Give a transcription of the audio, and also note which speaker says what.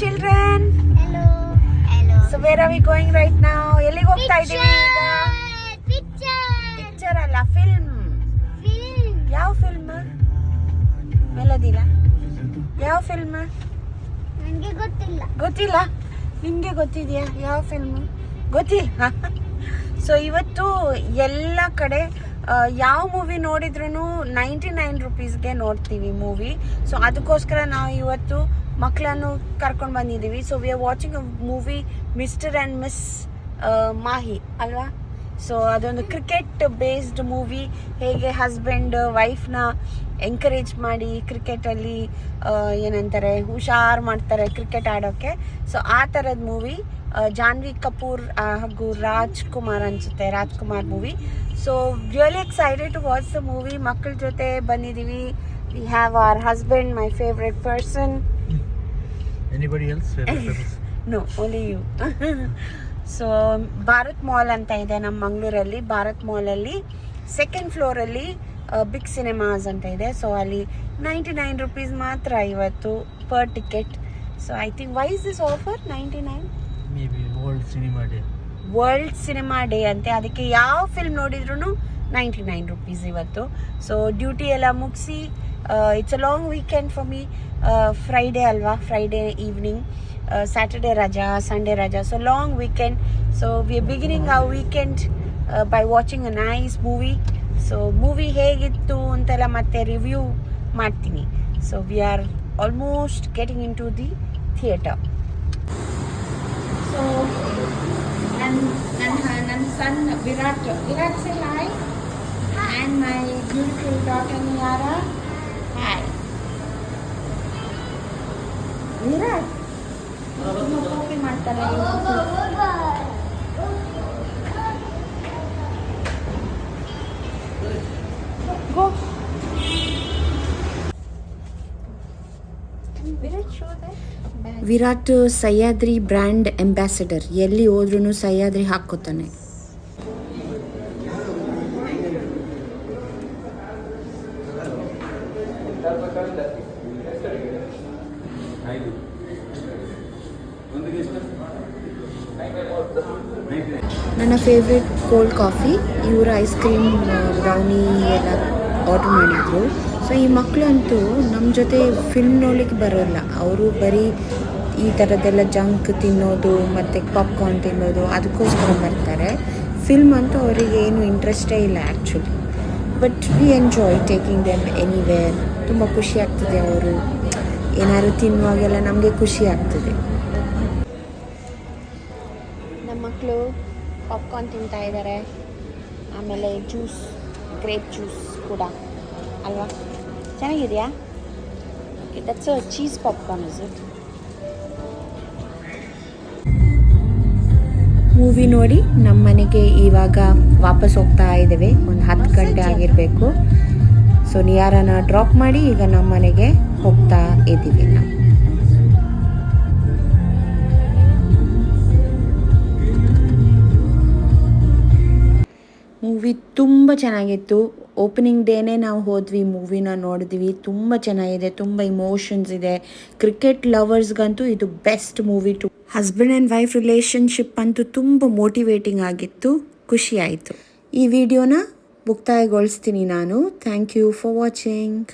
Speaker 1: children.
Speaker 2: Hello. Hello.
Speaker 1: So where are we going right now? ಎಲ್ಲಿಗೆ ಹೋಗ್ತಾ ಇದ್ದೀವಿ ಈಗ? ಪಿಕ್ಚರ್ ಅಲ್ಲ, ಫಿಲ್ಮ್. ಯಾವ ಫಿಲ್ಮ್? ಮೆಲದಿಲ್ಲ. ಯಾವ ಫಿಲ್ಮ್?
Speaker 2: ನನಗೆ
Speaker 1: ಗೊತ್ತಿಲ್ಲ. ನಿಮಗೆ ಗೊತ್ತಿದೆಯಾ ಯಾವ ಫಿಲ್ಮ್? ಗೊತ್ತಿಲ್ಲ. ಸೊ ಇವತ್ತು ಎಲ್ಲ ಕಡೆ ಯಾವ ಮೂವಿ ನೋಡಿದ್ರು 99 ರುಪೀಸ್ಗೆ ನೋಡ್ತೀವಿ ಮೂವಿ. ಸೊ ಅದಕ್ಕೋಸ್ಕರ ನಾವು ಇವತ್ತು ಮಕ್ಕಳನ್ನು ಕರ್ಕೊಂಡು ಬಂದಿದ್ದೀವಿ. So we are watching a movie mister and miss Mahi ಅಲ್ವಾ. ಸೊ ಅದೊಂದು ಕ್ರಿಕೆಟ್ ಬೇಸ್ಡ್ ಮೂವಿ. ಹೇಗೆ ಹಸ್ಬೆಂಡ್ ವೈಫ್ನ ಎಂಕರೇಜ್ ಮಾಡಿ ಕ್ರಿಕೆಟಲ್ಲಿ ಏನಂತಾರೆ ಹುಷಾರು ಮಾಡ್ತಾರೆ ಕ್ರಿಕೆಟ್ ಆಡೋಕ್ಕೆ. ಸೊ ಆ ಥರದ ಮೂವಿ. ಜಾನ್ವಿ ಕಪೂರ್ ಹಾಗೂ ರಾಜ್ಕುಮಾರ್ ಅನಿಸುತ್ತೆ, Rajkumar movie. So really excited to watch the movie. ಮಕ್ಕಳ ಜೊತೆ ಬಂದಿದ್ದೀವಿ. We have our husband, my favourite person.
Speaker 3: Anybody else favorite person?
Speaker 1: No, only you. So Bharat mall ಅಂತ ಇದೆ ನಮ್ಮ ಮಂಗಳೂರಲ್ಲಿ. ಭಾರತ್ ಮಾಲಲ್ಲಿ ಸೆಕೆಂಡ್ ಫ್ಲೋರಲ್ಲಿ ಬಿಗ್ ಸಿನಿಮಾಸ್ ಅಂತ ಇದೆ. ಸೊ ಅಲ್ಲಿ 99 ರುಪೀಸ್ ಮಾತ್ರ ಇವತ್ತು per ticket. So I think why is this offer 99?
Speaker 3: Maybe World Cinema Day.
Speaker 1: World cinema day ಅಂತೆ. ಅದಕ್ಕೆ ಯಾವ ಫಿಲ್ಮ್ ನೋಡಿದ್ರು 99 ರುಪೀಸ್ ಇವತ್ತು. ಸೊ ಡ್ಯೂಟಿ ಎಲ್ಲ ಮುಗಿಸಿ it's a long weekend for me. Friday ಅಲ್ವಾ, ಫ್ರೈಡೇ ಈವ್ನಿಂಗ್. ಸ್ಯಾಟರ್ಡೇ ರಜಾ, ಸಂಡೇ ರಜಾ. So long weekend. So we are beginning our weekend by watching a nice movie. So movie ಹೇಗಿತ್ತು ಅಂತೆಲ್ಲ ಮತ್ತೆ ರಿವ್ಯೂ ಮಾಡ್ತೀನಿ. So we are almost getting into the theatre. So ನನ್ನ son Virat say hi. And my beautiful daughter Niara, hi. Virat ತುಂಬ copy ಮಾಡ್ತಾರೆ. ಗೋ Virat Sahyadri brand ambassador. ಎಲ್ಲಿ ಹೋದ್ರೂ ಸಹ್ಯಾದ್ರಿ ಹಾಕೋತಾನೆ. ನನ್ನ ಫೇವ್ರೆಟ್ ಕೋಲ್ಡ್ ಕಾಫಿ. ಇವರು ಐಸ್ ಕ್ರೀಮ್ ಬ್ರೌನಿ ಎಲ್ಲ ಆರ್ಡ್ರ್ ಮಾಡಿದರು. ಸೊ ಈ ಮಕ್ಕಳಂತೂ ನಮ್ಮ ಜೊತೆ ಫಿಲ್ಮ್ ನೋಡ್ಲಿಕ್ಕೆ ಬರೋಲ್ಲ. ಅವರು ಬರೀ ಈ ಥರದ್ದೆಲ್ಲ ಜಂಕ್ ತಿನ್ನೋದು ಮತ್ತು ಪಾಪ್ಕಾರ್ನ್ ತಿನ್ನೋದು ಅದಕ್ಕೋಸ್ಕರ ಬರ್ತಾರೆ. ಫಿಲ್ಮ್ ಅಂತೂ ಅವರಿಗೆ ಏನು ಇಂಟ್ರೆಸ್ಟೇ ಇಲ್ಲ actually. But we enjoy taking them anywhere. ತುಂಬ ಖುಷಿ ಆಗ್ತದೆ. ಅವರು ಏನಾದ್ರು ತಿನ್ನುವಾಗೆಲ್ಲ ನಮಗೆ ಖುಷಿ ಆಗ್ತದೆ. ನಮ್ಮ ಮಕ್ಕಳು ಪಾಪ್ಕಾರ್ನ್ ತಿಂತಾ ಇದ್ದಾರೆ. ಆಮೇಲೆ ಜ್ಯೂಸ್, ಗ್ರೇಪ್ ಜ್ಯೂಸ್ ಕೂಡ ಅಲ್ವಾ, ಚೆನ್ನಾಗಿದೆಯಾ? Okay, that's a cheese popcorn is it. Movie ನೋಡಿ ನಮ್ಮ ಮನೆಗೆ ಇವಾಗ ವಾಪಸ್ ಹೋಗ್ತಾ ಇದ್ದೇವೆ. ಒಂದು 10 ಗಂಟೆ ಆಗಿರಬೇಕು. ಸೊ ನಿಯಾರನ ಡ್ರಾಪ್ ಮಾಡಿ ಈಗ ನಮ್ಮ ಮನೆಗೆ ಹೋಗ್ತಾ ಇದ್ದೀವಿ ನಾವು. ಮೂವಿ ತುಂಬ ಚೆನ್ನಾಗಿತ್ತು. ಓಪನಿಂಗ್ ಡೇನೇ ನಾವು ಹೋದ್ವಿ, ಮೂವಿನ ನೋಡಿದ್ವಿ. ತುಂಬ ಚೆನ್ನಾಗಿದೆ, ತುಂಬ ಇಮೋಷನ್ಸ್ ಇದೆ. ಕ್ರಿಕೆಟ್ ಲವರ್ಸ್ಗಂತೂ ಇದು best movie too. Husband and wife relationship ಅಂತೂ ತುಂಬ ಮೋಟಿವೇಟಿಂಗ್ ಆಗಿತ್ತು. ಖುಷಿ ಆಯಿತು. ಈ ವಿಡಿಯೋನ ಮುಕ್ತಾಯಗೊಳಿಸ್ತೀನಿ ನಾನು. Thank you for watching.